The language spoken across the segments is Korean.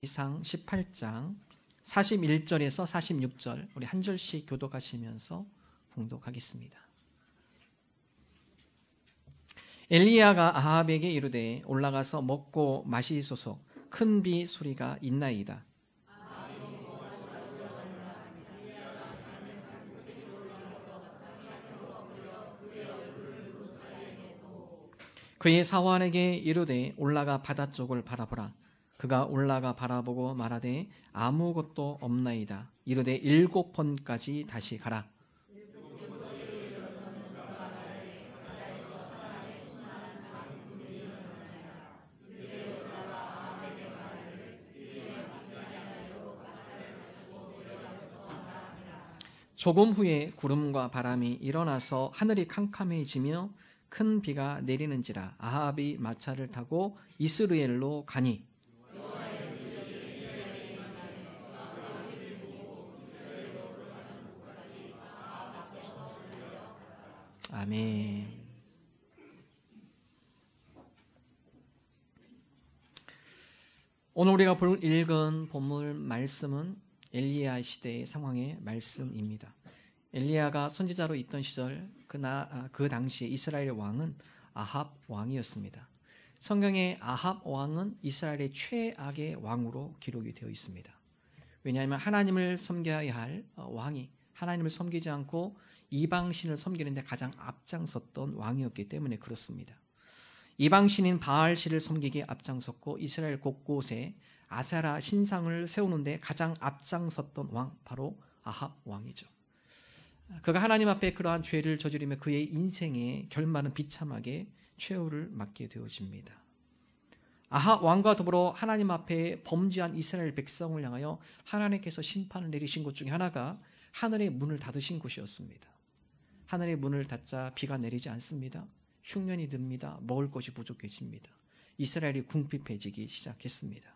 이상 18장 41절에서 46절 우리 한 절씩 교독하시면서 봉독하겠습니다. 엘리야가 아합에게 이르되 올라가서 먹고 마시소서 큰 비 소리가 있나이다. 그의 사환에게 이르되 올라가 바다 쪽을 바라보라. 그가 올라가 바라보고 말하되 아무것도 없나이다. 이르되 7번까지 다시 가라. 조금 후에 구름과 바람이 일어나서 하늘이 캄캄해지며 큰 비가 내리는지라. 아합이 마차를 타고 이스라엘로 가니 아멘. 오늘 우리가 읽은 본문 말씀은 엘리야 시대의 상황의 말씀입니다. 엘리야가 선지자로 있던 시절 그 당시에 이스라엘의 왕은 아합 왕이었습니다. 성경에 아합 왕은 이스라엘의 최악의 왕으로 기록이 되어 있습니다. 왜냐하면 하나님을 섬겨야 할 왕이 하나님을 섬기지 않고 이방신을 섬기는데 가장 앞장섰던 왕이었기 때문에 그렇습니다. 이방신인 바알신을 섬기기에 앞장섰고 이스라엘 곳곳에 아세라 신상을 세우는데 가장 앞장섰던 왕, 바로 아합 왕이죠. 그가 하나님 앞에 그러한 죄를 저지르며 그의 인생의 결말은 비참하게 최후를 맞게 되어집니다. 아합 왕과 더불어 하나님 앞에 범죄한 이스라엘 백성을 향하여 하나님께서 심판을 내리신 것 중에 하나가 하늘의 문을 닫으신 것이었습니다. 하늘의 문을 닫자 비가 내리지 않습니다. 흉년이 듭니다. 먹을 것이 부족해집니다. 이스라엘이 궁핍해지기 시작했습니다.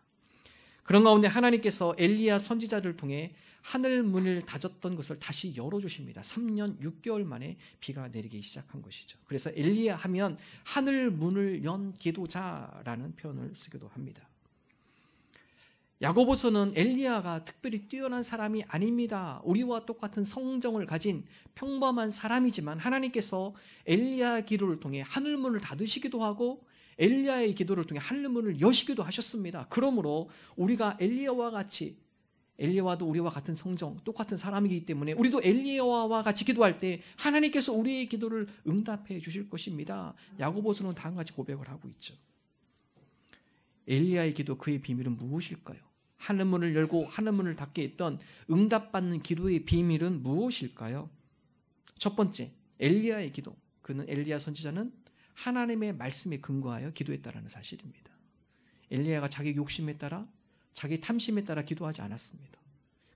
그런 가운데 하나님께서 엘리야 선지자를 통해 하늘 문을 닫았던 것을 다시 열어주십니다. 3년 6개월 만에 비가 내리기 시작한 것이죠. 그래서 엘리야 하면 하늘 문을 연 기도자라는 표현을 쓰기도 합니다. 야고보서는 엘리야가 특별히 뛰어난 사람이 아닙니다. 우리와 똑같은 성정을 가진 평범한 사람이지만 하나님께서 엘리야 기도를 통해 하늘문을 닫으시기도 하고 엘리야의 기도를 통해 하늘문을 여시기도 하셨습니다. 그러므로 우리가 엘리야와도 우리와 같은 성정, 똑같은 사람이기 때문에 우리도 엘리야와 같이 기도할 때 하나님께서 우리의 기도를 응답해 주실 것입니다. 야고보서는 다음과 같이 고백을 하고 있죠. 엘리야의 기도, 그의 비밀은 무엇일까요? 하늘문을 열고 하늘문을 닫게 했던 응답받는 기도의 비밀은 무엇일까요? 첫 번째, 엘리야의 기도. 엘리야 선지자는 하나님의 말씀에 근거하여 기도했다라는 사실입니다. 엘리야가 자기 욕심에 따라, 자기 탐심에 따라 기도하지 않았습니다.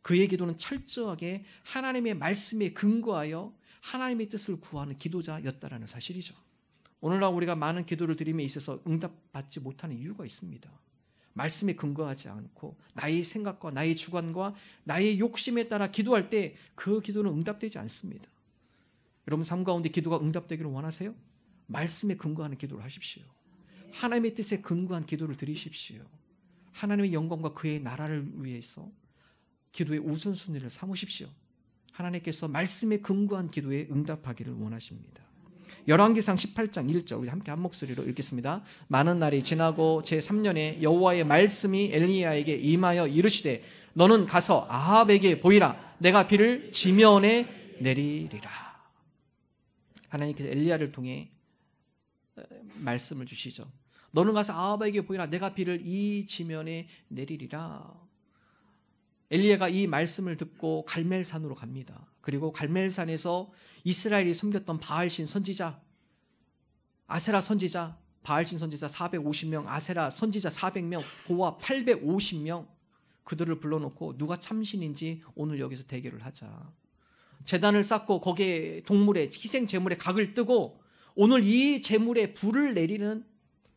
그의 기도는 철저하게 하나님의 말씀에 근거하여 하나님의 뜻을 구하는 기도자였다라는 사실이죠. 오늘날 우리가 많은 기도를 드림에 있어서 응답받지 못하는 이유가 있습니다. 말씀에 근거하지 않고 나의 생각과 나의 주관과 나의 욕심에 따라 기도할 때 그 기도는 응답되지 않습니다. 여러분 삶 가운데 기도가 응답되기를 원하세요? 말씀에 근거하는 기도를 하십시오. 하나님의 뜻에 근거한 기도를 드리십시오. 하나님의 영광과 그의 나라를 위해서 기도의 우선순위를 삼으십시오. 하나님께서 말씀에 근거한 기도에 응답하기를 원하십니다. 열왕기상 18장 1절 우리 함께 한 목소리로 읽겠습니다. 많은 날이 지나고 제3년에 여호와의 말씀이 엘리야에게 임하여 이르시되 너는 가서 아합에게 보이라. 내가 비를 지면에 내리리라. 하나님께서 엘리야를 통해 말씀을 주시죠. 너는 가서 아합에게 보이라. 내가 비를 이 지면에 내리리라. 엘리야가 이 말씀을 듣고 갈멜산으로 갑니다. 그리고 갈멜산에서 이스라엘이 섬겼던 바알신 선지자, 아세라 선지자, 바알신 선지자 450명, 아세라 선지자 400명, 고아 850명 그들을 불러놓고 누가 참신인지 오늘 여기서 대결을 하자. 제단을 쌓고 거기에 동물의 희생 제물에 각을 뜨고 오늘 이 제물에 불을 내리는,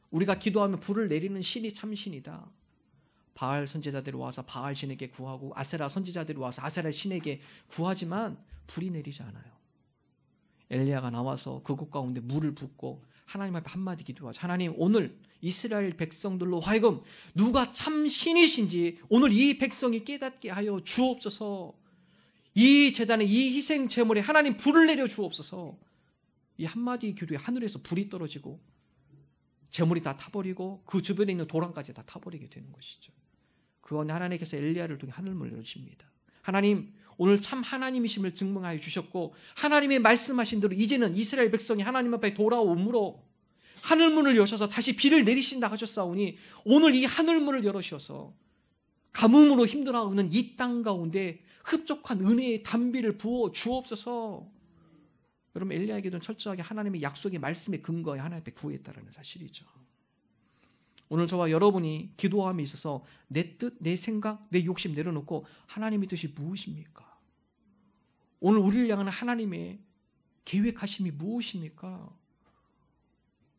우리가 기도하면 불을 내리는 신이 참신이다. 바알 선지자들이 와서 바알 신에게 구하고 아세라 선지자들이 와서 아세라 신에게 구하지만 불이 내리지 않아요. 엘리야가 나와서 그곳 가운데 물을 붓고 하나님 앞에 한마디 기도하자. 하나님, 오늘 이스라엘 백성들로 하여금 누가 참 신이신지 오늘 이 백성이 깨닫게 하여 주옵소서. 이 제단에 이 희생 제물에 하나님 불을 내려 주옵소서. 이 한마디 기도에 하늘에서 불이 떨어지고 제물이 다 타버리고 그 주변에 있는 도랑까지 다 타버리게 되는 것이죠. 그건 하나님께서 엘리야를 통해 하늘문을 열으십니다. 하나님, 오늘 참 하나님이심을 증명하여 주셨고 하나님의 말씀하신 대로 이제는 이스라엘 백성이 하나님 앞에 돌아오므로 하늘문을 여셔서 다시 비를 내리신다 하셨사오니 오늘 이 하늘문을 열으셔서 가뭄으로 힘들어하는 이 땅 가운데 흡족한 은혜의 단비를 부어 주옵소서. 여러분, 엘리야에게는 철저하게 하나님의 약속의 말씀에 근거해 하나님 앞에 구했다라는 사실이죠. 오늘 저와 여러분이 기도함에 있어서 내 뜻, 내 생각, 내 욕심 내려놓고 하나님의 뜻이 무엇입니까? 오늘 우리를 향한 하나님의 계획하심이 무엇입니까?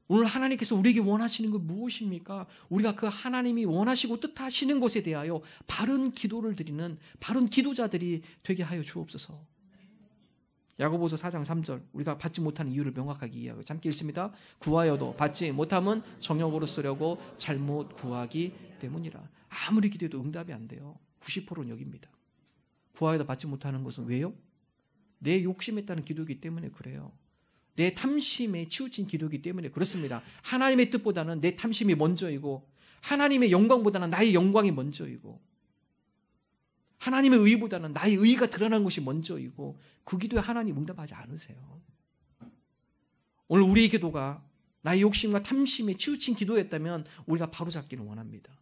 오늘 하나님께서 우리에게 원하시는 것 무엇입니까? 우리가 그 하나님이 원하시고 뜻하시는 것에 대하여 바른 기도를 드리는 바른 기도자들이 되게 하여 주옵소서. 야고보서 4장 3절, 우리가 받지 못하는 이유를 명확하게 이해하고 함께 읽습니다. 구하여도 받지 못함은 정욕으로 쓰려고 잘못 구하기 때문이라. 아무리 기도해도 응답이 안 돼요. 90%는 여기입니다. 구하여도 받지 못하는 것은 왜요? 내 욕심에 따른 기도이기 때문에 그래요. 내 탐심에 치우친 기도이기 때문에 그렇습니다. 하나님의 뜻보다는 내 탐심이 먼저이고 하나님의 영광보다는 나의 영광이 먼저이고 하나님의 의보다는 나의 의가 드러나는 것이 먼저이고 그 기도에 하나님 응답하지 않으세요. 오늘 우리의 기도가 나의 욕심과 탐심에 치우친 기도였다면 우리가 바로잡기를 원합니다.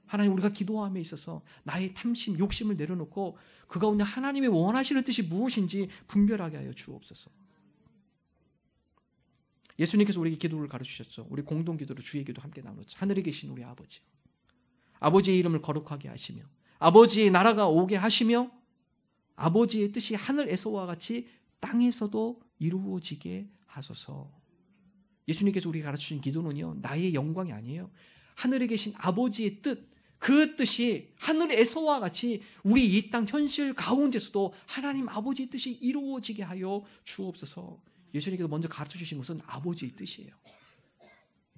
하나님, 우리가 기도함에 있어서 나의 탐심, 욕심을 내려놓고 그 가운데 하나님의 원하시는 뜻이 무엇인지 분별하게 하여 주옵소서. 예수님께서 우리에게 기도를 가르치셨죠. 우리 공동 기도로 주의 기도 함께 나누자. 하늘에 계신 우리 아버지, 아버지의 이름을 거룩하게 하시며 아버지의 나라가 오게 하시며 아버지의 뜻이 하늘에서와 같이 땅에서도 이루어지게 하소서. 예수님께서 우리에게 가르치신 기도는요, 나의 영광이 아니에요. 하늘에 계신 아버지의 뜻, 그 뜻이 하늘에서와 같이 우리 이 땅 현실 가운데서도 하나님 아버지의 뜻이 이루어지게 하여 주옵소서. 예수님께서 먼저 가르쳐주신 것은 아버지의 뜻이에요.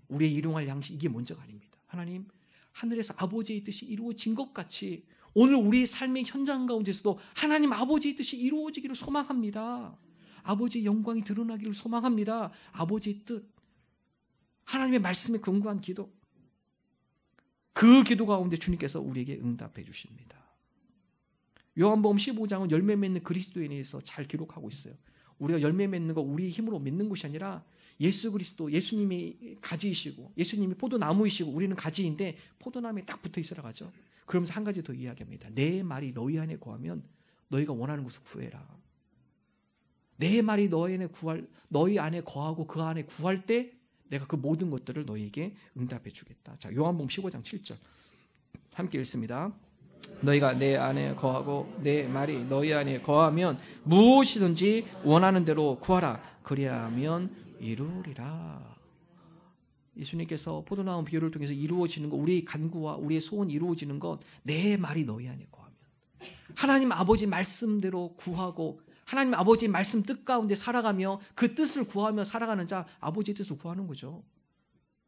우리의 일용할 양식, 이게 먼저가 아닙니다. 하나님, 하늘에서 아버지의 뜻이 이루어진 것 같이 오늘 우리 삶의 현장 가운데서도 하나님 아버지의 뜻이 이루어지기를 소망합니다. 아버지의 영광이 드러나기를 소망합니다. 아버지의 뜻, 하나님의 말씀에 근거한 기도, 그 기도 가운데 주님께서 우리에게 응답해 주십니다. 요한복음 15장은 열매 맺는 그리스도인에 대해서 잘 기록하고 있어요. 우리가 열매 맺는 거 우리의 힘으로 맺는 것이 아니라 예수 그리스도, 예수님이 가지이시고 예수님이 포도나무이시고 우리는 가지인데 포도나무에 딱 붙어 있으라 가죠. 그러면서 한 가지 더 이야기합니다. 내 말이 너희 안에 거하면 너희가 원하는 것을 구해라. 내 말이 너희 안에 거하고 그 안에 구할 때 내가 그 모든 것들을 너희에게 응답해 주겠다. 자, 요한복음 15장 7절 함께 읽습니다. 너희가 내 안에 거하고 내 말이 너희 안에 거하면 무엇이든지 원하는 대로 구하라. 그리하면 이루리라. 예수님께서 포도나무 비유를 통해서 이루어지는 것, 우리의 간구와 우리의 소원이 이루어지는 것, 내 말이 너희 안에 거하면 하나님 아버지 말씀대로 구하고 하나님 아버지의 말씀 뜻 가운데 살아가며 그 뜻을 구하며 살아가는 자, 아버지의 뜻을 구하는 거죠.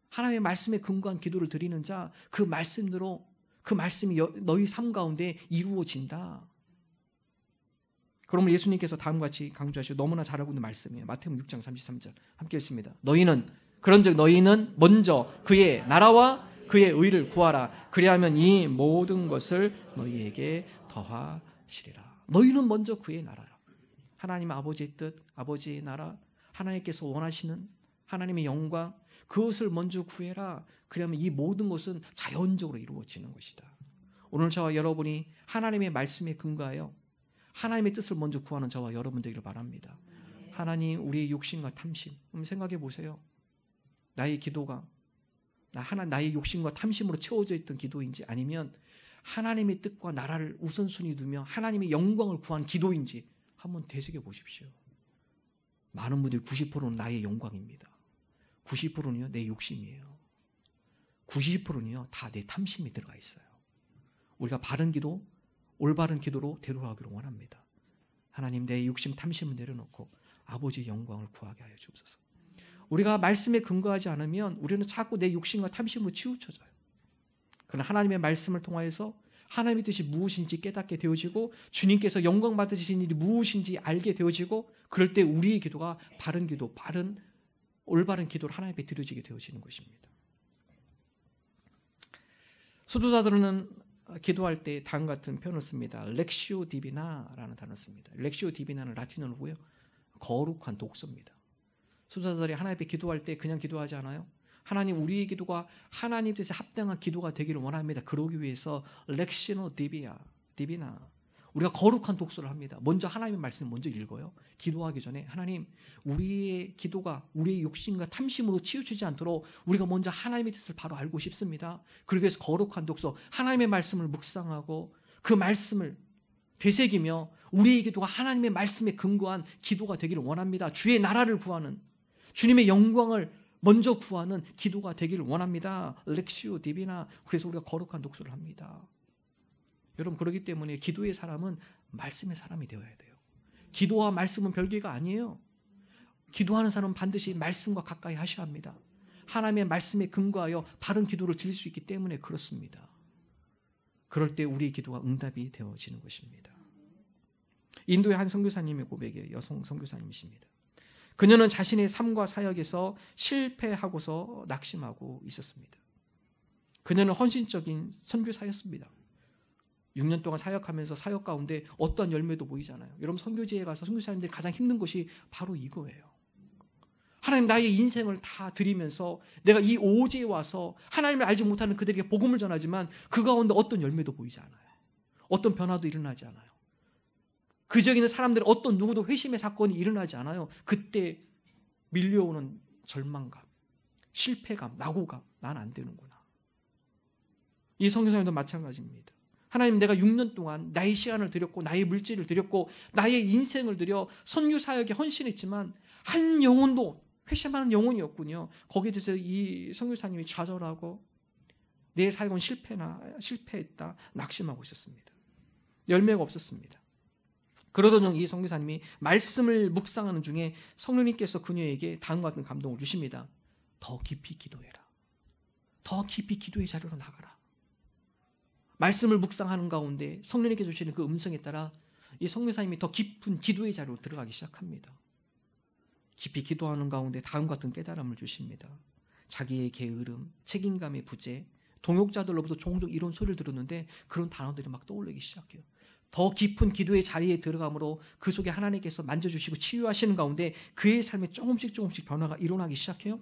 하나님의 말씀에 근거한 기도를 드리는 자, 그 말씀대로 그 말씀이 너희 삶 가운데 이루어진다. 그러면 예수님께서 다음과 같이 강조하시고 너무나 잘 알고 있는 말씀이에요. 마태복음 6장 33절 함께 읽습니다. 그런즉 너희는 먼저 그의 나라와 그의 의를 구하라. 그리하면 이 모든 것을 너희에게 더하시리라. 너희는 먼저 그의 나라라. 하나님 아버지의 뜻, 아버지의 나라, 하나님께서 원하시는 하나님의 영광, 그것을 먼저 구해라. 그러면 이 모든 것은 자연적으로 이루어지는 것이다. 오늘 저와 여러분이 하나님의 말씀에 근거하여 하나님의 뜻을 먼저 구하는 저와 여러분 되기를 바랍니다. 하나님, 우리의 욕심과 탐심, 한번 생각해 보세요. 나의 기도가 나의 욕심과 탐심으로 채워져 있던 기도인지 아니면 하나님의 뜻과 나라를 우선순위 두며 하나님의 영광을 구한 기도인지 한번 되새겨 보십시오. 많은 분들이 90%는 나의 영광입니다. 90%는요 내 욕심이에요. 90%는요 다 내 탐심이 들어가 있어요. 우리가 바른 기도, 올바른 기도로 대로하기를 원합니다. 하나님, 내 욕심 탐심을 내려놓고 아버지의 영광을 구하게 하여 주옵소서. 우리가 말씀에 근거하지 않으면 우리는 자꾸 내 욕심과 탐심으로 치우쳐져요. 그러나 하나님의 말씀을 통하여서 하나님의 뜻이 무엇인지 깨닫게 되어지고 주님께서 영광 받으신 일이 무엇인지 알게 되어지고 그럴 때 우리의 기도가 바른 기도, 올바른 기도를 하나님 앞에 드려지게 되어지는 것입니다. 수도자들은 기도할 때 다음과 같은 표현을 씁니다. 렉시오 디비나라는 단어를 씁니다. 렉시오 디비나는 라틴어로고요. 거룩한 독서입니다. 수도자들이 하나님 앞에 기도할 때 그냥 기도하지 않아요. 하나님, 우리의 기도가 하나님 뜻에 합당한 기도가 되기를 원합니다. 그러기 위해서 렉시노 디비나, 우리가 거룩한 독서를 합니다. 먼저 하나님의 말씀을 먼저 읽어요. 기도하기 전에 하나님, 우리의 기도가 우리의 욕심과 탐심으로 치우치지 않도록 우리가 먼저 하나님의 뜻을 바로 알고 싶습니다. 그러기 위해서 거룩한 독서, 하나님의 말씀을 묵상하고 그 말씀을 되새기며 우리의 기도가 하나님의 말씀에 근거한 기도가 되기를 원합니다. 주의 나라를 구하는, 주님의 영광을 먼저 구하는 기도가 되기를 원합니다. 렉시오 디비나. 그래서 우리가 거룩한 독서를 합니다. 여러분, 그렇기 때문에 기도의 사람은 말씀의 사람이 되어야 돼요. 기도와 말씀은 별개가 아니에요. 기도하는 사람은 반드시 말씀과 가까이 하셔야 합니다. 하나님의 말씀에 근거하여 바른 기도를 드릴 수 있기 때문에 그렇습니다. 그럴 때 우리의 기도가 응답이 되어지는 것입니다. 인도의 한 선교사님의 고백이에요. 여성 선교사님이십니다. 그녀는 자신의 삶과 사역에서 실패하고서 낙심하고 있었습니다. 그녀는 헌신적인 선교사였습니다. 6년 동안 사역하면서 사역 가운데 어떤 열매도 보이잖아요. 여러분, 선교지에 가서 선교사님들이 가장 힘든 것이 바로 이거예요. 하나님, 나의 인생을 다 드리면서 내가 이 오지에 와서 하나님을 알지 못하는 그들에게 복음을 전하지만 그 가운데 어떤 열매도 보이지 않아요. 어떤 변화도 일어나지 않아요. 그 지역에 있는 사람들은 어떤 누구도 회심의 사건이 일어나지 않아요. 그때 밀려오는 절망감, 실패감, 낙오감, 난 안 되는구나. 이 선교사님도 마찬가지입니다. 하나님, 내가 6년 동안 나의 시간을 드렸고 나의 물질을 드렸고 나의 인생을 들여 선교 사역에 헌신했지만 한 영혼도 회심하는 영혼이 없군요. 거기에 대해서 이 선교사님이 좌절하고 내 사역은 실패했다, 낙심하고 있었습니다. 열매가 없었습니다. 그러던 중 이 선교사님이 말씀을 묵상하는 중에 성령님께서 그녀에게 다음과 같은 감동을 주십니다. 더 깊이 기도해라. 더 깊이 기도의 자리로 나가라. 말씀을 묵상하는 가운데 성령님께서 주시는 그 음성에 따라 이 선교사님이 더 깊은 기도의 자리로 들어가기 시작합니다. 깊이 기도하는 가운데 다음과 같은 깨달음을 주십니다. 자기의 게으름, 책임감의 부재, 동역자들로부터 종종 이런 소리를 들었는데 그런 단어들이 막 떠올리기 시작해요. 더 깊은 기도의 자리에 들어감으로 그 속에 하나님께서 만져주시고 치유하시는 가운데 그의 삶에 조금씩 변화가 일어나기 시작해요.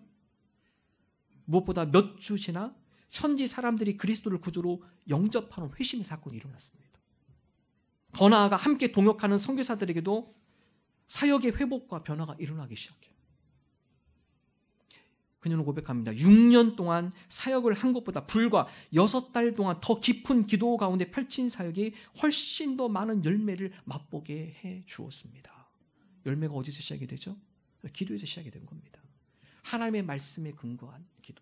무엇보다 몇 주 지나 현지 사람들이 그리스도를 구주로 영접하는 회심의 사건이 일어났습니다. 더 나아가 함께 동역하는 선교사들에게도 사역의 회복과 변화가 일어나기 시작해요. 그녀는 고백합니다. 6년 동안 사역을 한 것보다 불과 6달 동안 더 깊은 기도 가운데 펼친 사역이 훨씬 더 많은 열매를 맛보게 해 주었습니다. 열매가 어디서 시작이 되죠? 기도에서 시작이 된 겁니다. 하나님의 말씀에 근거한 기도.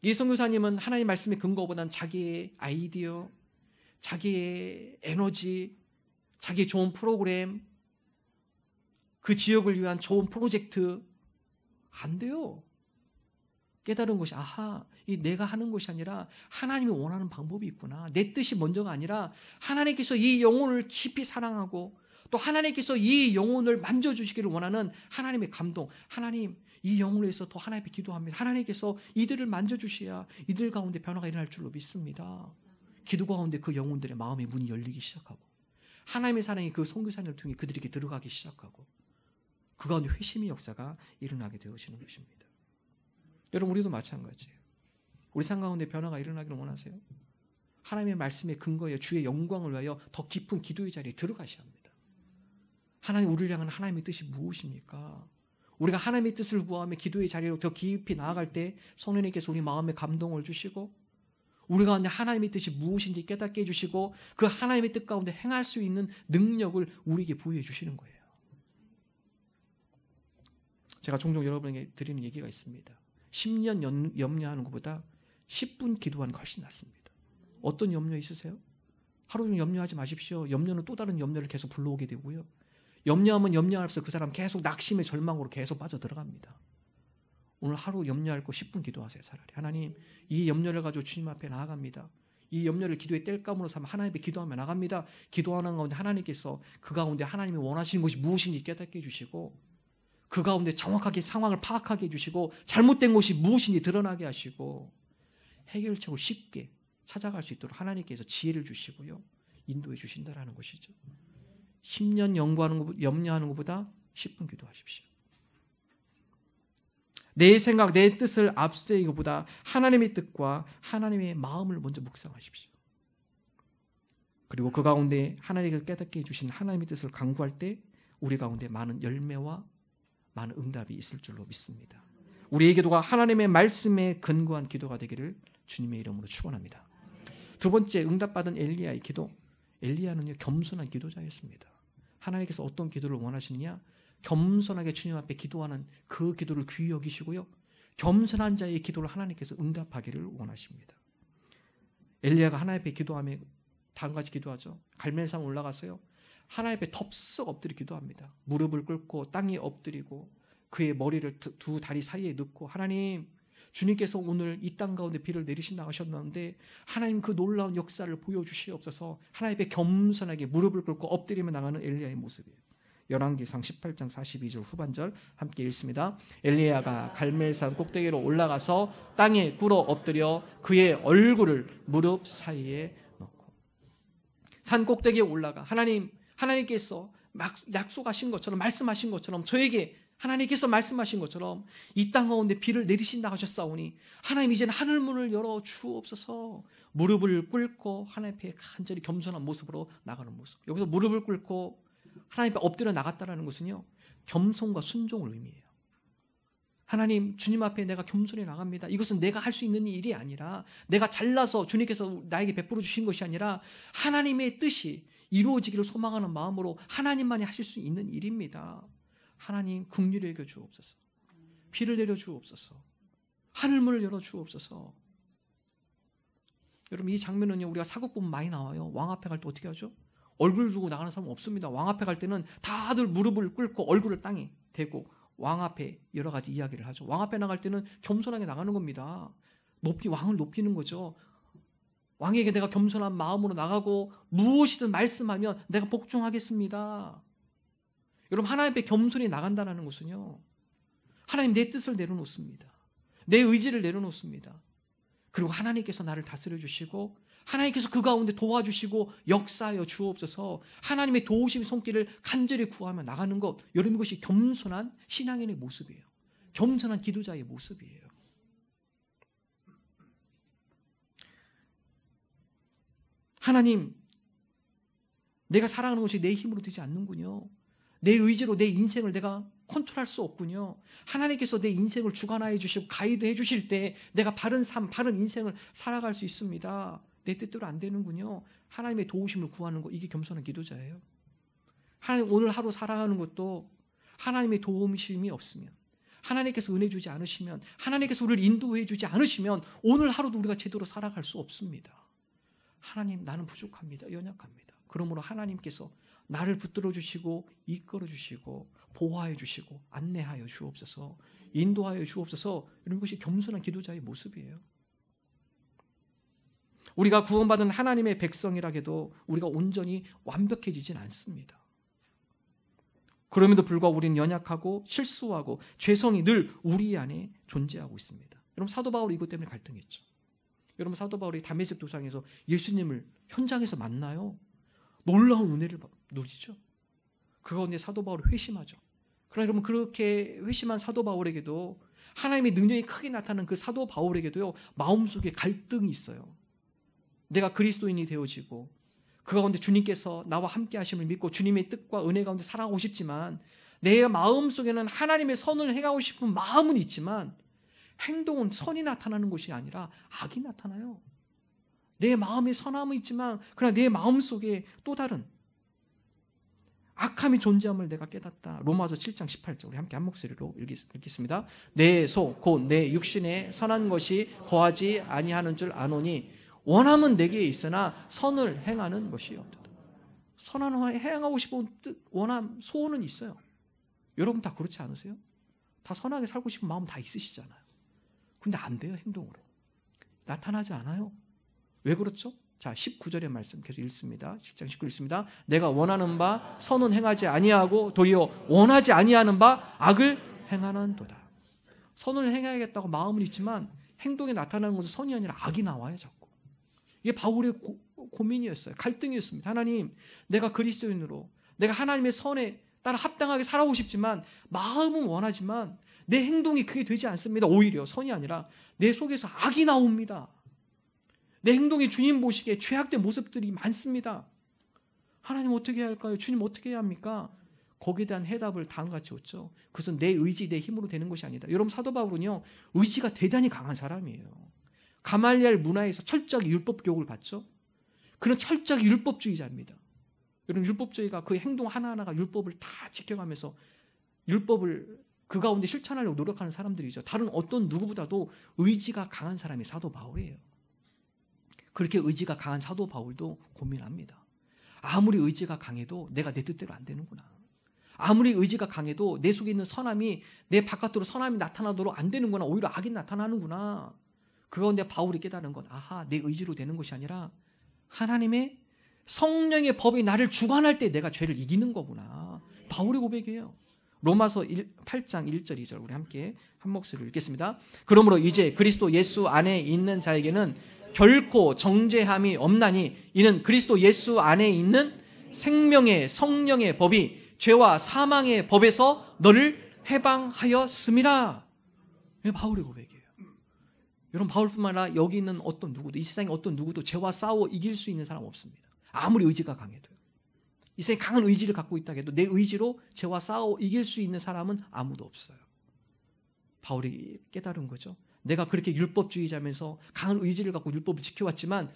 이 선교사님은 하나님의 말씀에 근거보다는 자기의 아이디어, 자기의 에너지, 자기의 좋은 프로그램, 그 지역을 위한 좋은 프로젝트, 안 돼요. 깨달은 것이 이 내가 하는 것이 아니라 하나님이 원하는 방법이 있구나. 내 뜻이 먼저가 아니라 하나님께서 이 영혼을 깊이 사랑하고 또 하나님께서 이 영혼을 만져주시기를 원하는 하나님의 감동. 하나님, 이 영혼을 위해서 더 하나님 앞에 기도합니다. 하나님께서 이들을 만져주셔야 이들 가운데 변화가 일어날 줄로 믿습니다. 기도 가운데 그 영혼들의 마음의 문이 열리기 시작하고 하나님의 사랑이 그 선교사님을 통해 그들에게 들어가기 시작하고 그 가운데 회심의 역사가 일어나게 되어지는 것입니다. 여러분, 우리도 마찬가지예요. 우리 삶 가운데 변화가 일어나기를 원하세요? 하나님의 말씀에 근거하여 주의 영광을 위하여 더 깊은 기도의 자리에 들어가셔야 합니다. 하나님, 우리를 향한 하나님의 뜻이 무엇입니까? 우리가 하나님의 뜻을 구하며 기도의 자리로 더 깊이 나아갈 때 성령님께서 우리 마음에 감동을 주시고 우리 가운데 하나님의 뜻이 무엇인지 깨닫게 해주시고 그 하나님의 뜻 가운데 행할 수 있는 능력을 우리에게 부여해 주시는 거예요. 제가 종종 여러분에게 드리는 얘기가 있습니다. 10년 염려하는 것보다 10분 기도하는 게 훨씬 낫습니다. 어떤 염려 있으세요? 하루 종일 염려하지 마십시오. 염려는 또 다른 염려를 계속 불러오게 되고요. 염려하면 염려하면서 그 사람 계속 낙심의 절망으로 계속 빠져들어갑니다. 오늘 하루 염려할 거 10분 기도하세요. 차라리 하나님, 이 염려를 가지고 주님 앞에 나아갑니다. 이 염려를 기도의 땔감으로 삼아 하나님 앞에 기도하며 나갑니다. 기도하는 가운데 하나님께서 그 가운데 하나님이 원하시는 것이 무엇인지 깨닫게 해주시고, 그 가운데 정확하게 상황을 파악하게 해주시고, 잘못된 것이 무엇인지 드러나게 하시고, 해결책을 쉽게 찾아갈 수 있도록 하나님께서 지혜를 주시고요, 인도해 주신다라는 것이죠. 10년 염려하는 것보다 10분 기도하십시오. 내 생각, 내 뜻을 앞세우는 것보다 하나님의 뜻과 하나님의 마음을 먼저 묵상하십시오. 그리고 그 가운데 하나님께서 깨닫게 해주신 하나님의 뜻을 강구할 때 우리 가운데 많은 열매와 많은 응답이 있을 줄로 믿습니다. 우리의 기도가 하나님의 말씀에 근거한 기도가 되기를 주님의 이름으로 축원합니다. 두 번째, 응답받은 엘리야의 기도. 엘리야는요, 겸손한 기도자였습니다. 하나님께서 어떤 기도를 원하시느냐? 겸손하게 주님 앞에 기도하는 그 기도를 귀히 여기시고요, 겸손한 자의 기도를 하나님께서 응답하기를 원하십니다. 엘리야가 하나님 앞에 기도하며 다음 같이 기도하죠. 갈멜산 올라가서요, 하나님 앞에 덥석 엎드려 기도합니다. 무릎을 꿇고 땅에 엎드리고 그의 머리를 두 다리 사이에 넣고, 하나님, 주님께서 오늘 이 땅 가운데 비를 내리신다 하셨는데 하나님 그 놀라운 역사를 보여주시옵소서. 하나님 앞에 겸손하게 무릎을 꿇고 엎드리며 나가는 엘리야의 모습이에요. 열왕기상 18장 42절 후반절 함께 읽습니다. 엘리야가 갈멜산 꼭대기로 올라가서 땅에 꿇어 엎드려 그의 얼굴을 무릎 사이에 넣고, 산 꼭대기에 올라가 하나님께서 약속하신 것처럼, 말씀하신 것처럼, 저에게 하나님께서 말씀하신 것처럼 이 땅 가운데 비를 내리신다 하셨사오니 하나님, 이제는 하늘문을 열어 주옵소서. 무릎을 꿇고 하나님 앞에 간절히 겸손한 모습으로 나가는 모습. 여기서 무릎을 꿇고 하나님 앞에 엎드려 나갔다는 것은요, 겸손과 순종을 의미해요. 하나님, 주님 앞에 내가 겸손히 나갑니다. 이것은 내가 할 수 있는 일이 아니라, 내가 잘나서 주님께서 나에게 베풀어 주신 것이 아니라 하나님의 뜻이 이루어지기를 소망하는 마음으로 하나님만이 하실 수 있는 일입니다. 하나님, 긍휼히 여겨 주옵소서. 비를 내려 주옵소서. 하늘문을 열어 주옵소서. 여러분, 이 장면은요, 우리가 사극 보면 많이 나와요. 왕 앞에 갈 때 어떻게 하죠? 얼굴 두고 나가는 사람은 없습니다. 왕 앞에 갈 때는 다들 무릎을 꿇고 얼굴을 땅에 대고 왕 앞에 여러 가지 이야기를 하죠. 왕 앞에 나갈 때는 겸손하게 나가는 겁니다. 왕을 높이는 거죠. 왕에게 내가 겸손한 마음으로 나가고 무엇이든 말씀하면 내가 복종하겠습니다. 여러분, 하나님 앞에 겸손히 나간다는 것은요, 하나님, 내 뜻을 내려놓습니다. 내 의지를 내려놓습니다. 그리고 하나님께서 나를 다스려 주시고 하나님께서 그 가운데 도와주시고 역사하여 주옵소서. 하나님의 도우심 손길을 간절히 구하며 나가는 것, 여러분, 이것이 겸손한 신앙인의 모습이에요. 겸손한 기도자의 모습이에요. 하나님, 내가 살아가는 것이 내 힘으로 되지 않는군요. 내 의지로 내 인생을 내가 컨트롤할 수 없군요. 하나님께서 내 인생을 주관하여 주시고 가이드해 주실 때 내가 바른 삶, 바른 인생을 살아갈 수 있습니다. 내 뜻대로 안 되는군요. 하나님의 도우심을 구하는 것, 이게 겸손한 기도자예요. 하나님, 오늘 하루 살아가는 것도 하나님의 도우심이 없으면, 하나님께서 은혜 주지 않으시면, 하나님께서 우리를 인도해 주지 않으시면 오늘 하루도 우리가 제대로 살아갈 수 없습니다. 하나님, 나는 부족합니다. 연약합니다. 그러므로 하나님께서 나를 붙들어 주시고 이끌어 주시고 보호하여 주시고 안내하여 주옵소서, 인도하여 주옵소서. 이런 것이 겸손한 기도자의 모습이에요. 우리가 구원받은 하나님의 백성이라 해도 우리가 온전히 완벽해지진 않습니다. 그럼에도 불구하고 우리는 연약하고 실수하고 죄성이 늘 우리 안에 존재하고 있습니다. 여러분, 사도 바울이 이것 때문에 갈등했죠. 여러분, 사도 바울이 다메섹 도상에서 예수님을 현장에서 만나요. 놀라운 은혜를 누리죠. 그 가운데 사도 바울이 회심하죠. 그러나 여러분, 그렇게 회심한 사도 바울에게도, 하나님의 능력이 크게 나타나는 그 사도 바울에게도요, 마음속에 갈등이 있어요. 내가 그리스도인이 되어지고 그 가운데 주님께서 나와 함께 하심을 믿고 주님의 뜻과 은혜 가운데 살아가고 싶지만, 내 마음속에는 하나님의 선을 행하고 싶은 마음은 있지만 행동은 선이 나타나는 것이 아니라 악이 나타나요. 내 마음에 선함은 있지만 그러나 내 마음속에 또 다른 악함이 존재함을 내가 깨닫다. 로마서 7장 18절 우리 함께 한 목소리로 읽겠습니다. 내 속 곧 내 육신에 선한 것이 거하지 아니하는 줄 아노니 원함은 내게 있으나 선을 행하는 것이 없도다. 선한 행하고 싶은 뜻, 원함, 소원은 있어요. 여러분 다 그렇지 않으세요? 다 선하게 살고 싶은 마음 다 있으시잖아요. 근데 안 돼요, 행동으로. 나타나지 않아요. 왜 그렇죠? 자, 19절의 말씀 계속 읽습니다. 10장 19절 읽습니다. 내가 원하는 바 선은 행하지 아니하고 도리어 원하지 아니하는 바 악을 행하는도다. 선을 행해야겠다고 마음은 있지만 행동에 나타나는 것은 선이 아니라 악이 나와요, 자꾸. 이게 바울의 고민이었어요. 갈등이었습니다. 하나님, 내가 그리스도인으로 내가 하나님의 선에 따라 합당하게 살아오고 싶지만 마음은 원하지만 내 행동이 그게 되지 않습니다. 오히려 선이 아니라 내 속에서 악이 나옵니다. 내 행동이 주님 보시기에 죄악된 모습들이 많습니다. 하나님 어떻게 해야 할까요? 주님 어떻게 해야 합니까? 거기에 대한 해답을 다음과 같이 줬죠. 그것은 내 의지, 내 힘으로 되는 것이 아니다. 여러분 사도 바울은요, 의지가 대단히 강한 사람이에요. 가말리엘 문화에서 철저하게 율법 교육을 받죠. 그는 철저하게 율법주의자입니다. 여러분 율법주의가 그 행동 하나하나가 율법을 다 지켜가면서 율법을 그 가운데 실천하려고 노력하는 사람들이죠. 다른 어떤 누구보다도 의지가 강한 사람이 사도 바울이에요. 그렇게 의지가 강한 사도 바울도 고민합니다. 아무리 의지가 강해도 내가 내 뜻대로 안 되는구나. 아무리 의지가 강해도 내 속에 있는 선함이 내 바깥으로 선함이 나타나도록 안 되는구나. 오히려 악이 나타나는구나. 그 가운데 바울이 깨달은 것, 아하, 내 의지로 되는 것이 아니라 하나님의 성령의 법이 나를 주관할 때 내가 죄를 이기는 거구나. 바울의 고백이에요. 로마서 8장 1절 2절 우리 함께 한 목소리로 읽겠습니다. 그러므로 이제 그리스도 예수 안에 있는 자에게는 결코 정죄함이 없나니 이는 그리스도 예수 안에 있는 생명의 성령의 법이 죄와 사망의 법에서 너를 해방하였음이라. 이게 바울의 고백이에요. 여러분 바울뿐만 아니라 여기 있는 어떤 누구도, 이 세상에 어떤 누구도 죄와 싸워 이길 수 있는 사람 없습니다. 아무리 의지가 강해도요. 이 세상에 강한 의지를 갖고 있다 해도 내 의지로 죄와 싸워 이길 수 있는 사람은 아무도 없어요. 바울이 깨달은 거죠. 내가 그렇게 율법주의자면서 강한 의지를 갖고 율법을 지켜왔지만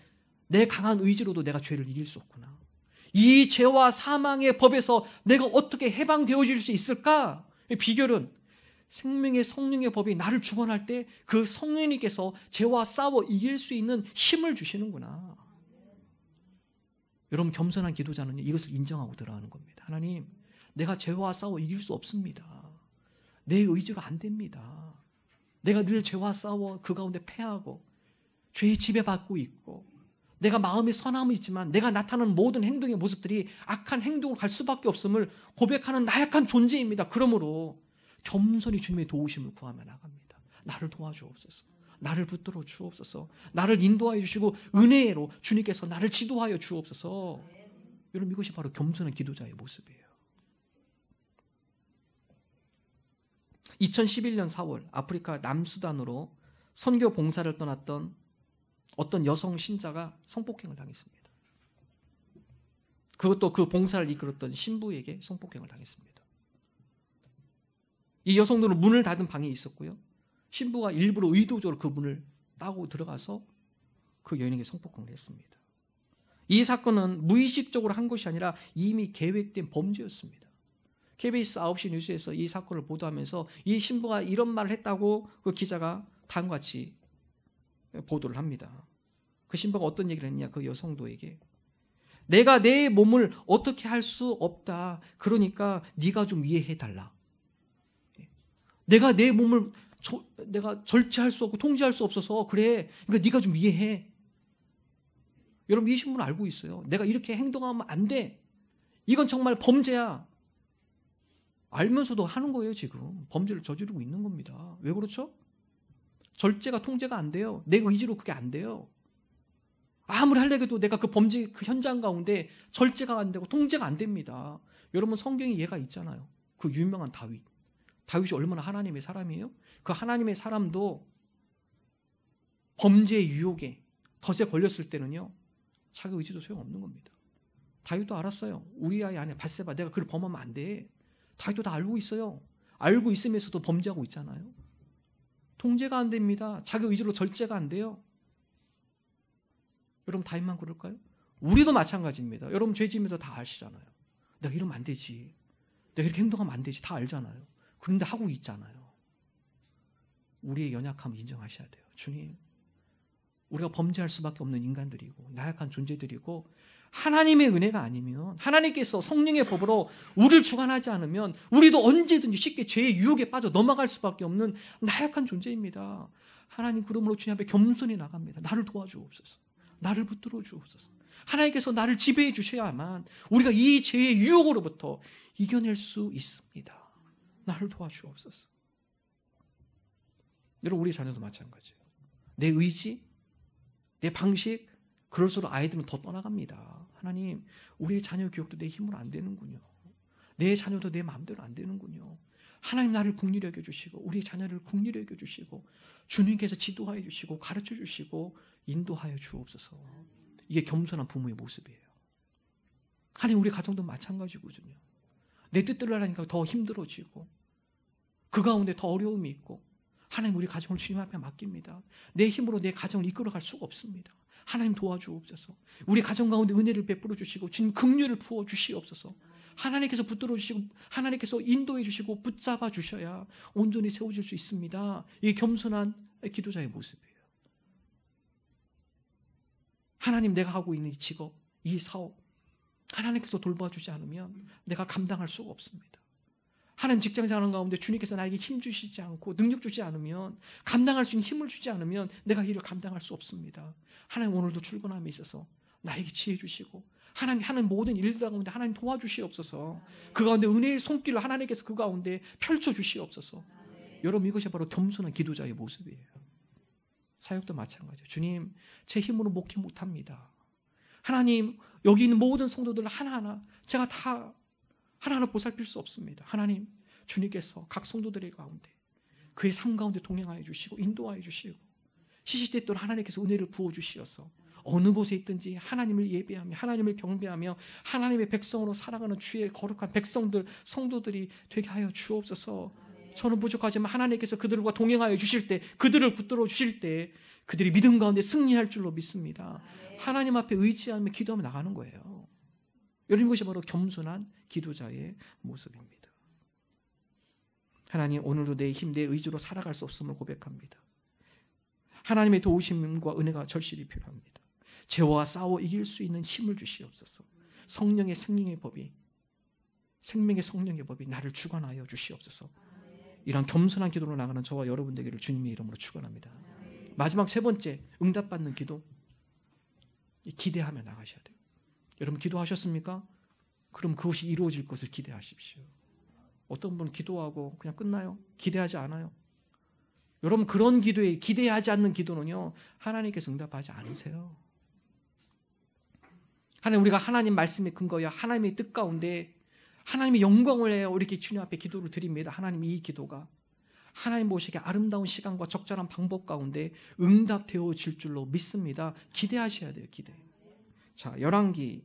내 강한 의지로도 내가 죄를 이길 수 없구나. 이 죄와 사망의 법에서 내가 어떻게 해방되어질 수 있을까? 비결은 생명의 성령의 법이 나를 주관할 때 그 성령님께서 죄와 싸워 이길 수 있는 힘을 주시는구나. 여러분 겸손한 기도자는 이것을 인정하고 들어가는 겁니다. 하나님, 내가 죄와 싸워 이길 수 없습니다. 내 의지로 안 됩니다. 내가 늘 죄와 싸워 그 가운데 패하고 죄에 지배받고 있고 내가 마음에 선함은 있지만 내가 나타나는 모든 행동의 모습들이 악한 행동을 갈 수밖에 없음을 고백하는 나약한 존재입니다. 그러므로 겸손히 주님의 도우심을 구하며 나갑니다. 나를 도와주옵소서. 나를 붙들어 주옵소서. 나를 인도하여 주시고 은혜로 주님께서 나를 지도하여 주옵소서. 여러분 이것이 바로 겸손한 기도자의 모습이에요. 2011년 4월 아프리카 남수단으로 선교 봉사를 떠났던 어떤 여성 신자가 성폭행을 당했습니다. 그것도 그 봉사를 이끌었던 신부에게 성폭행을 당했습니다. 이 여성들은 문을 닫은 방에 있었고요. 신부가 일부러 의도적으로 그 문을 따고 들어가서 그 여인에게 성폭행을 했습니다. 이 사건은 무의식적으로 한 것이 아니라 이미 계획된 범죄였습니다. KBS 9시 뉴스에서 이 사건을 보도하면서 이 신부가 이런 말을 했다고 그 기자가 다음과 같이 보도를 합니다. 그 신부가 어떤 얘기를 했냐, 그 여성도에게 내가 내 몸을 어떻게 할 수 없다. 그러니까 네가 좀 이해해달라. 내가 내 몸을 내가 절제할 수 없고 통제할 수 없어서 그래. 그러니까 네가 좀 이해해. 여러분 이 신부는 알고 있어요. 내가 이렇게 행동하면 안 돼. 이건 정말 범죄야. 알면서도 하는 거예요. 지금 범죄를 저지르고 있는 겁니다. 왜 그렇죠? 절제가 통제가 안 돼요. 내 의지로 그게 안 돼요. 아무리 하려고 해도 내가 그 범죄 그 현장 가운데 절제가 안 되고 통제가 안 됩니다. 여러분 성경에 예가 있잖아요. 그 유명한 다윗. 다윗이 얼마나 하나님의 사람이에요? 그 하나님의 사람도 범죄의 유혹에 덫에 걸렸을 때는요. 자기 의지도 소용없는 겁니다. 다윗도 알았어요. 우리아의 아내 밧세바 내가 그를 범하면 안 돼. 다윗도 다 알고 있어요. 알고 있으면서도 범죄하고 있잖아요. 통제가 안 됩니다. 자기 의지로 절제가 안 돼요. 여러분 다윗만 그럴까요? 우리도 마찬가지입니다. 여러분 죄 지으면서 다 아시잖아요. 내가 이러면 안 되지. 내가 이렇게 행동하면 안 되지. 다 알잖아요. 그런데 하고 있잖아요. 우리의 연약함을 인정하셔야 돼요. 주님, 우리가 범죄할 수밖에 없는 인간들이고 나약한 존재들이고 하나님의 은혜가 아니면 하나님께서 성령의 법으로 우리를 주관하지 않으면 우리도 언제든지 쉽게 죄의 유혹에 빠져 넘어갈 수밖에 없는 나약한 존재입니다. 하나님 그러므로 주님 앞에 겸손히 나갑니다. 나를 도와주옵소서. 나를 붙들어 주옵소서. 하나님께서 나를 지배해 주셔야만 우리가 이 죄의 유혹으로부터 이겨낼 수 있습니다. 나를 도와주옵소서. 여러분 우리 자녀도 마찬가지예요. 내 의지, 내 방식, 그럴수록 아이들은 더 떠나갑니다. 하나님, 우리의 자녀 교육도 내 힘으로 안 되는군요. 내 자녀도 내 마음대로 안 되는군요. 하나님 나를 긍휼히 여겨주시고 우리 자녀를 긍휼히 여겨주시고 주님께서 지도하여 주시고 가르쳐 주시고 인도하여 주옵소서. 이게 겸손한 부모의 모습이에요. 하나님 우리 가정도 마찬가지거든요. 내 뜻대로 하니까 더 힘들어지고 그 가운데 더 어려움이 있고 하나님 우리 가정을 주님 앞에 맡깁니다. 내 힘으로 내 가정을 이끌어갈 수가 없습니다. 하나님 도와주옵소서. 우리 가정 가운데 은혜를 베풀어 주시고 주님 긍휼을 부어 주시옵소서. 하나님께서 붙들어 주시고 하나님께서 인도해 주시고 붙잡아 주셔야 온전히 세워질 수 있습니다. 이게 겸손한 기도자의 모습이에요. 하나님 내가 하고 있는 이 직업, 이 사업 하나님께서 돌봐주지 않으면 내가 감당할 수가 없습니다. 하나님 직장생활 가운데 주님께서 나에게 힘 주시지 않고 능력 주지 않으면 감당할 수 있는 힘을 주지 않으면 내가 이를 감당할 수 없습니다. 하나님 오늘도 출근함에 있어서 나에게 지혜 주시고 하나님 하는 모든 일들 가운데 하나님 도와주시옵소서. 그 가운데 은혜의 손길을 하나님께서 그 가운데 펼쳐주시옵소서. 여러분 이것이 바로 겸손한 기도자의 모습이에요. 사역도 마찬가지예요. 주님 제 힘으로 목회 못합니다. 하나님 여기 있는 모든 성도들 하나하나 제가 다 하나하나 보살필 수 없습니다. 하나님 주님께서 각 성도들의 가운데 그의 삶 가운데 동행하여 주시고 인도하여 주시고 시시때때로 하나님께서 은혜를 부어주시어서 어느 곳에 있든지 하나님을 예배하며 하나님을 경배하며 하나님의 백성으로 살아가는 주의 거룩한 백성들 성도들이 되게 하여 주옵소서. 저는 부족하지만 하나님께서 그들과 동행하여 주실 때 그들을 붙들어 주실 때 그들이 믿음 가운데 승리할 줄로 믿습니다. 하나님 앞에 의지하며 기도하며 나가는 거예요. 여러분 이것이 바로 겸손한 기도자의 모습입니다. 하나님 오늘도 내 힘, 내 의지로 살아갈 수 없음을 고백합니다. 하나님의 도우심과 은혜가 절실히 필요합니다. 죄와 싸워 이길 수 있는 힘을 주시옵소서. 성령의 생명의 법이 생명의 성령의 법이 나를 주관하여 주시옵소서. 이런 겸손한 기도로 나가는 저와 여러분 되기를 주님의 이름으로 축원합니다. 마지막 세 번째 응답받는 기도, 기대하며 나가셔야 돼요. 여러분 기도하셨습니까? 그럼 그것이 이루어질 것을 기대하십시오. 어떤 분은 기도하고 그냥 끝나요? 기대하지 않아요. 여러분 그런 기도에 기대하지 않는 기도는요 하나님께서 응답하지 않으세요. 하나님 우리가 하나님 말씀에 근거하여 하나님의 뜻 가운데 하나님의 영광을 내어 이렇게 주님 앞에 기도를 드립니다. 하나님 이 기도가 하나님 보시기에 아름다운 시간과 적절한 방법 가운데 응답되어질 줄로 믿습니다. 기대하셔야 돼요. 기대. 자, 열왕기상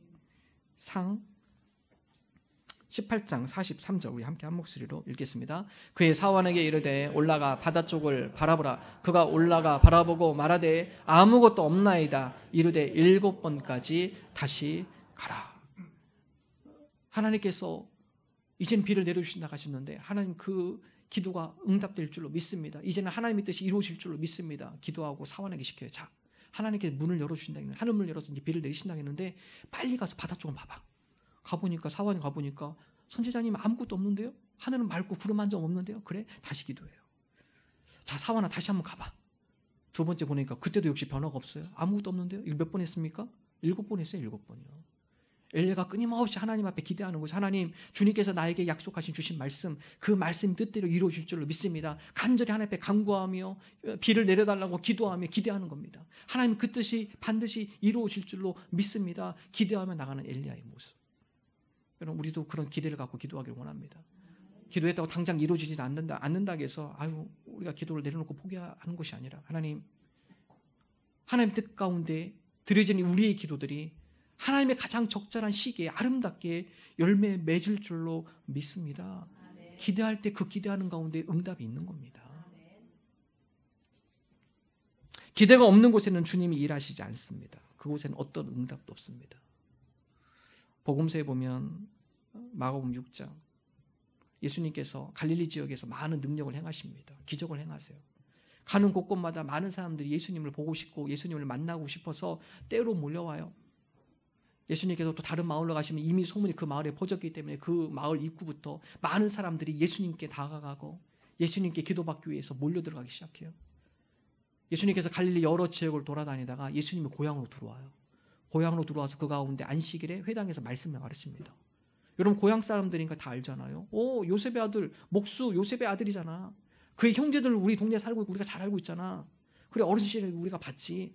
18장 43절 우리 함께 한 목소리로 읽겠습니다. 그의 사원에게 이르되 올라가 바다 쪽을 바라보라. 그가 올라가 바라보고 말하되 아무것도 없나이다. 이르되 7번까지 다시 가라. 하나님께서 이제는 비를 내려주신다 하셨는데 하나님 그 기도가 응답될 줄로 믿습니다. 이제는 하나님의 뜻이 이루어질 줄로 믿습니다. 기도하고 사원에게 시켜요. 자, 하나님께서 문을 열어주신다 했는데 하늘문을 열어서 이제 비를 내리신다 했는데 빨리 가서 바다 쪽을 봐봐. 가보니까 사원이 가보니까 선지자님 아무것도 없는데요? 하늘은 맑고 구름 한 점 없는데요? 그래? 다시 기도해요. 자, 사원아 다시 한번 가봐. 두 번째 보니까 그때도 역시 변화가 없어요. 아무것도 없는데요? 이거 몇 번 했습니까? 7번 했어요. 7번이요. 엘리야가 끊임없이 하나님 앞에 기대하는 것이 하나님 주님께서 나에게 약속하신 주신 말씀 그 말씀 뜻대로 이루어질 줄로 믿습니다. 간절히 하나님 앞에 간구하며 비를 내려달라고 기도하며 기대하는 겁니다. 하나님 그 뜻이 반드시 이루어질 줄로 믿습니다. 기대하며 나가는 엘리야의 모습. 여러분 우리도 그런 기대를 갖고 기도하기를 원합니다. 기도했다고 당장 이루어지지 않는다 해서 아유 우리가 기도를 내려놓고 포기하는 것이 아니라 하나님 뜻 가운데 드려지는 우리의 기도들이 하나님의 가장 적절한 시기에 아름답게 열매 맺을 줄로 믿습니다. 기대할 때 그 기대하는 가운데 응답이 있는 겁니다. 기대가 없는 곳에는 주님이 일하시지 않습니다. 그곳에는 어떤 응답도 없습니다. 복음서에 보면 마가복음 6장 예수님께서 갈릴리 지역에서 많은 능력을 행하십니다. 기적을 행하세요. 가는 곳곳마다 많은 사람들이 예수님을 보고 싶고 예수님을 만나고 싶어서 때로 몰려와요. 예수님께서 또 다른 마을로 가시면 이미 소문이 그 마을에 퍼졌기 때문에 그 마을 입구부터 많은 사람들이 예수님께 다가가고 예수님께 기도받기 위해서 몰려들어가기 시작해요. 예수님께서 갈릴리 여러 지역을 돌아다니다가 예수님이 고향으로 들어와요. 고향으로 들어와서 그 가운데 안식일에 회당에서 말씀을 가르칩니다. 여러분 고향 사람들이니까 다 알잖아요. 요셉의 아들 목수 요셉의 아들이잖아. 그의 형제들 우리 동네에 살고 있고 우리가 잘 알고 있잖아. 그래 어린 시절에 우리가 봤지.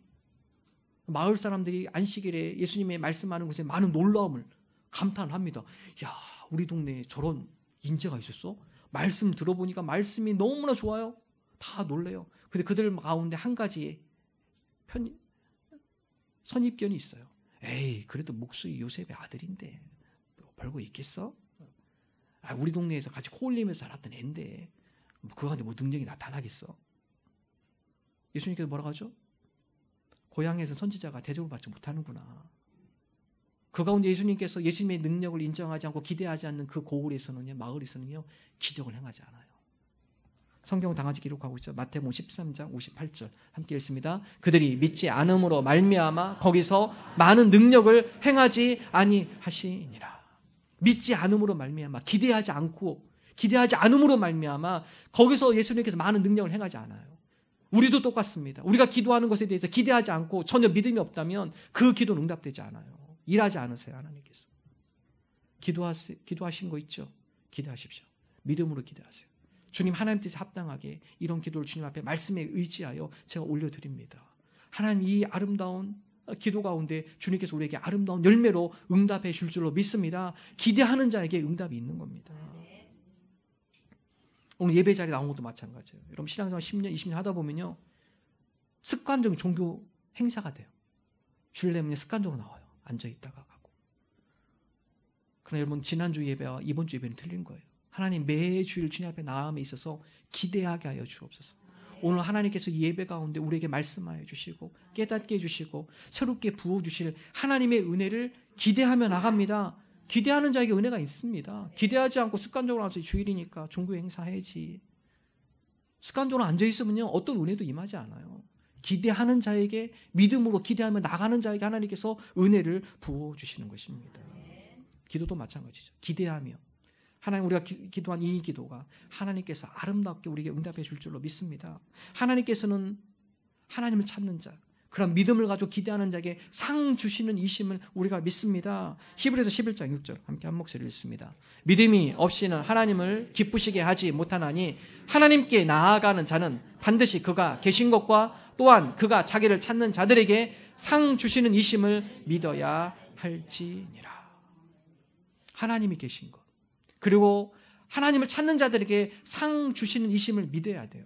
마을 사람들이 안식일에 예수님의 말씀하는 것에 많은 놀라움을 감탄합니다. 야, 우리 동네에 저런 인재가 있었어? 말씀 들어보니까 말씀이 너무나 좋아요. 다 놀래요. 근데 그들 가운데 한 가지의 선입견이 있어요. 에이, 그래도 목수의 요셉의 아들인데 별거 있겠어? 우리 동네에서 같이 코 흘리면서 자랐던 애인데 그거한테 뭐 능력이 나타나겠어? 예수님께서 뭐라고 하죠? 고향에서 선지자가 대접을 받지 못하는구나. 그 가운데 예수님께서 예수님의 능력을 인정하지 않고 기대하지 않는 그 고을에서는요, 마을에서는요, 기적을 행하지 않아요. 성경은 당하지 기록하고 있죠. 마태복음 13장 58절 함께 읽습니다. 그들이 믿지 않음으로 말미암아 거기서 많은 능력을 행하지 아니하시니라. 믿지 않음으로 말미암아 기대하지 않음으로 말미암아 거기서 예수님께서 많은 능력을 행하지 않아요. 우리도 똑같습니다. 우리가 기도하는 것에 대해서 기대하지 않고 전혀 믿음이 없다면 그 기도는 응답되지 않아요. 일하지 않으세요, 하나님께서. 기도하신 거 있죠? 기대하십시오. 믿음으로 기대하세요. 주님 하나님 뜻에 합당하게 이런 기도를 주님 앞에 말씀에 의지하여 제가 올려드립니다. 하나님 이 아름다운 기도 가운데 주님께서 우리에게 아름다운 열매로 응답해 줄 줄로 믿습니다. 기대하는 자에게 응답이 있는 겁니다. 오늘 예배 자리에 나온 것도 마찬가지예요. 여러분 신앙생활 10년, 20년 하다 보면요. 습관적인 종교 행사가 돼요. 주일 되면 습관적으로 나와요. 앉아있다가 가고. 그러나 여러분 지난주 예배와 이번 주 예배는 틀린 거예요. 하나님 매주일 주님 앞에 나음에 있어서 기대하게 하여 주옵소서. 오늘 하나님께서 예배 가운데 우리에게 말씀하여 주시고 깨닫게 해주시고 새롭게 부어주실 하나님의 은혜를 기대하며 나갑니다. 기대하는 자에게 은혜가 있습니다. 기대하지 않고 습관적으로 와서 주일이니까 종교 행사해야지. 습관적으로 앉아있으면요 어떤 은혜도 임하지 않아요. 기대하는 자에게 믿음으로 기대하며 나가는 자에게 하나님께서 은혜를 부어주시는 것입니다. 기도도 마찬가지죠. 기대하며 하나님 우리가 기도한 이 기도가 하나님께서 아름답게 우리에게 응답해 줄 줄로 믿습니다. 하나님께서는 하나님을 찾는 자 그런 믿음을 가지고 기대하는 자에게 상 주시는 이심을 우리가 믿습니다. 히브리서 11장 6절 함께 한 목소리를 읽습니다. 믿음이 없이는 하나님을 기쁘시게 하지 못하나니 하나님께 나아가는 자는 반드시 그가 계신 것과 또한 그가 자기를 찾는 자들에게 상 주시는 이심을 믿어야 할지니라. 하나님이 계신 것 그리고 하나님을 찾는 자들에게 상 주시는 이심을 믿어야 돼요.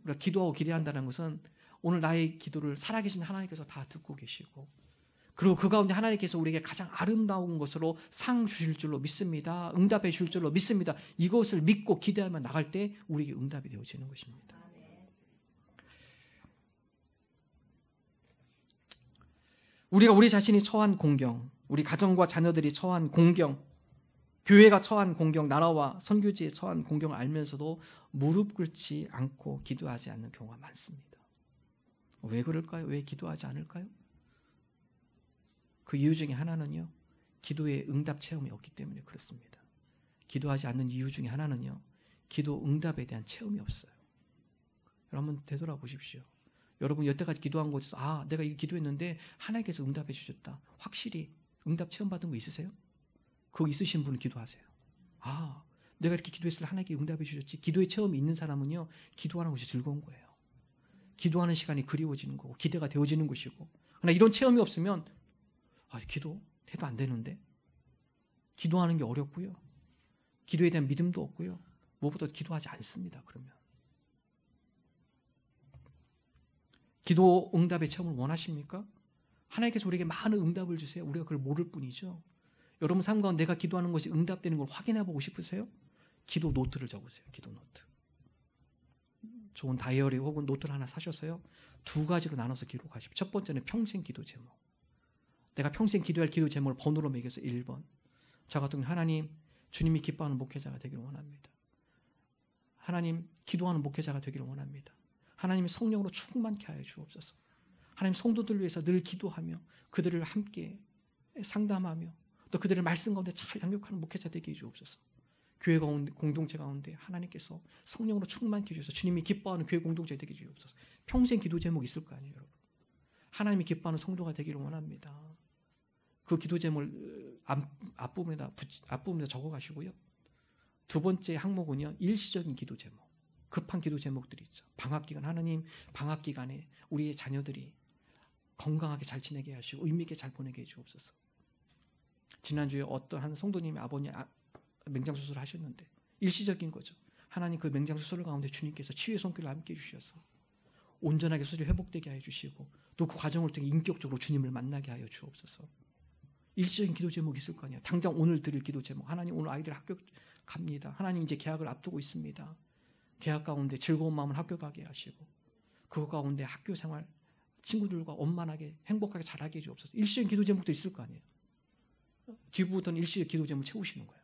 우리가 기도하고 기대한다는 것은 오늘 나의 기도를 살아계신 하나님께서 다 듣고 계시고 그리고 그 가운데 하나님께서 우리에게 가장 아름다운 것으로 상 주실 줄로 믿습니다. 응답해 줄 줄로 믿습니다. 이것을 믿고 기대하며 나갈 때 우리에게 응답이 되어지는 것입니다. 우리가 우리 자신이 처한 공경, 우리 가정과 자녀들이 처한 공경, 교회가 처한 공경, 나라와 선교지에 처한 공경을 알면서도 무릎 꿇지 않고 기도하지 않는 경우가 많습니다. 왜 그럴까요? 왜 기도하지 않을까요? 그 이유 중에 하나는요. 기도의 응답 체험이 없기 때문에 그렇습니다. 기도하지 않는 이유 중에 하나는요. 기도 응답에 대한 체험이 없어요. 여러분 되돌아보십시오. 여러분 여태까지 기도한 곳에서 내가 이거 기도했는데 하나님께서 응답해 주셨다. 확실히 응답 체험 받은 거 있으세요? 그거 있으신 분은 기도하세요. 내가 이렇게 기도했을 때 하나님께 응답해 주셨지. 기도의 체험이 있는 사람은요. 기도하는 것이 즐거운 거예요. 기도하는 시간이 그리워지는 거고 기대가 되어지는 것이고 그러나 이런 체험이 없으면 기도해도 안 되는데 기도하는 게 어렵고요. 기도에 대한 믿음도 없고요. 무엇보다 기도하지 않습니다. 그러면 기도 응답의 체험을 원하십니까? 하나님께서 우리에게 많은 응답을 주세요. 우리가 그걸 모를 뿐이죠. 여러분 삶 가운데 내가 기도하는 것이 응답되는 걸 확인해 보고 싶으세요? 기도 노트를 적으세요. 기도 노트. 좋은 다이어리 혹은 노트를 하나 사셔서요. 두 가지로 나눠서 기록하십시오. 첫 번째는 평생 기도 제목. 내가 평생 기도할 기도 제목을 번호로 매겨서 1번. 저 같은 경우 하나님 주님이 기뻐하는 목회자가 되기를 원합니다. 하나님 기도하는 목회자가 되기를 원합니다. 하나님이 성령으로 충만케 하여 주옵소서. 하나님 성도들 위해서 늘 기도하며 그들을 함께 상담하며 또 그들을 말씀 가운데 잘 양육하는 목회자 되게 해주옵소서. 교회 가운데, 공동체 가운데 하나님께서 성령으로 충만케 해주셔서 주님이 기뻐하는 교회 공동체 되게 해주옵소서. 평생 기도 제목 있을 거 아니에요, 여러분. 하나님이 기뻐하는 성도가 되기를 원합니다. 그 기도 제목을 앞부분에다 적어 가시고요. 두 번째 항목은요, 일시적인 기도 제목. 급한 기도 제목들이 있죠. 방학 기간, 하나님 방학 기간에 우리의 자녀들이 건강하게 잘 지내게 하시고 의미 있게 잘 보내게 해 주옵소서. 지난주에 어떤 한 성도님이 아버님 맹장수술을 하셨는데 일시적인 거죠. 하나님 그 맹장수술 가운데 주님께서 치유의 손길을 함께 해주셔서 온전하게 수술이 회복되게 하여 주시고 또 그 과정을 통해 인격적으로 주님을 만나게 하여 주옵소서. 일시적인 기도 제목이 있을 거 아니에요. 당장 오늘 드릴 기도 제목. 하나님 오늘 아이들 학교 갑니다. 하나님 이제 개학을 앞두고 있습니다. 개학 가운데 즐거운 마음을 학교 가게 하시고 그거 가운데 학교 생활 친구들과 원만하게 행복하게 잘하게 해주옵소서. 일시적인 기도 제목도 있을 거 아니에요. 뒤부터는 일시적 기도 제목을 채우시는 거예요.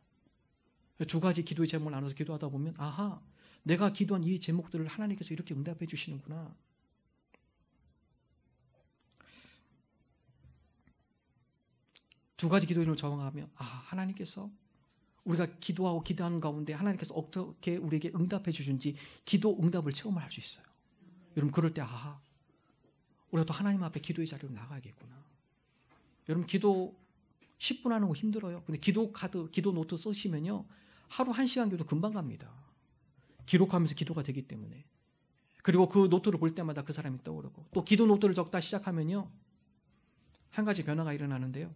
두 가지 기도의 제목을 나눠서 기도하다 보면 아하, 내가 기도한 이 제목들을 하나님께서 이렇게 응답해 주시는구나. 두 가지 기도 이름을 적어가면 하나님께서 우리가 기도하고 기도하는 가운데 하나님께서 어떻게 우리에게 응답해 주신지 기도 응답을 체험을 할 수 있어요. 여러분 그럴 때 우리가 또 하나님 앞에 기도의 자리로 나가야겠구나. 여러분 기도 10분 하는 거 힘들어요. 근데 기도 카드, 기도 노트 쓰시면요. 하루 1시간 기도 금방 갑니다. 기록하면서 기도가 되기 때문에. 그리고 그 노트를 볼 때마다 그 사람이 떠오르고 또 기도 노트를 적다 시작하면요. 한 가지 변화가 일어나는데요.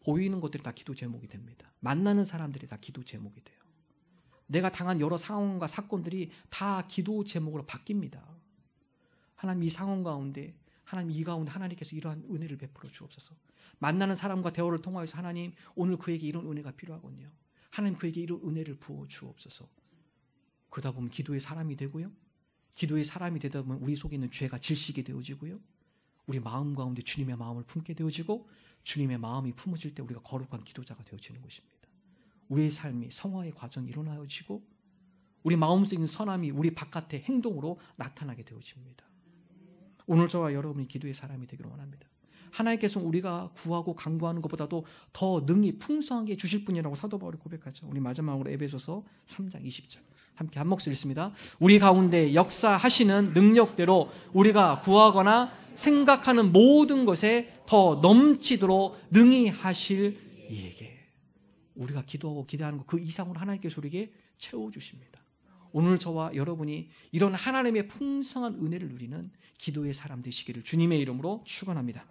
보이는 것들이 다 기도 제목이 됩니다. 만나는 사람들이 다 기도 제목이 돼요. 내가 당한 여러 상황과 사건들이 다 기도 제목으로 바뀝니다. 하나님 이 상황 가운데 하나님 이 가운데 하나님께서 이러한 은혜를 베풀어 주옵소서. 만나는 사람과 대화를 통하여서 하나님 오늘 그에게 이런 은혜가 필요하군요. 하나님 그에게 이런 은혜를 부어 주옵소서. 그러다 보면 기도의 사람이 되고요. 기도의 사람이 되다 보면 우리 속에 있는 죄가 질식이 되어지고요. 우리 마음 가운데 주님의 마음을 품게 되어지고 주님의 마음이 품어질 때 우리가 거룩한 기도자가 되어지는 것입니다. 우리의 삶이 성화의 과정이 일어나지고 우리 마음속에 있는 선함이 우리 바깥의 행동으로 나타나게 되어집니다. 오늘 저와 여러분이 기도의 사람이 되기를 원합니다. 하나님께서 우리가 구하고 간구하는 것보다도 더 능히 풍성하게 주실 분이라고 사도 바울이 고백하죠. 우리 마지막으로 에베소서 3장 20절 함께 한 목소리 읽습니다. 우리 가운데 역사하시는 능력대로 우리가 구하거나 생각하는 모든 것에 더 넘치도록 능히 하실 이에게. 우리가 기도하고 기대하는 것 그 이상으로 하나님께서 우리에게 채워주십니다. 오늘 저와 여러분이 이런 하나님의 풍성한 은혜를 누리는 기도의 사람 되시기를 주님의 이름으로 축원합니다.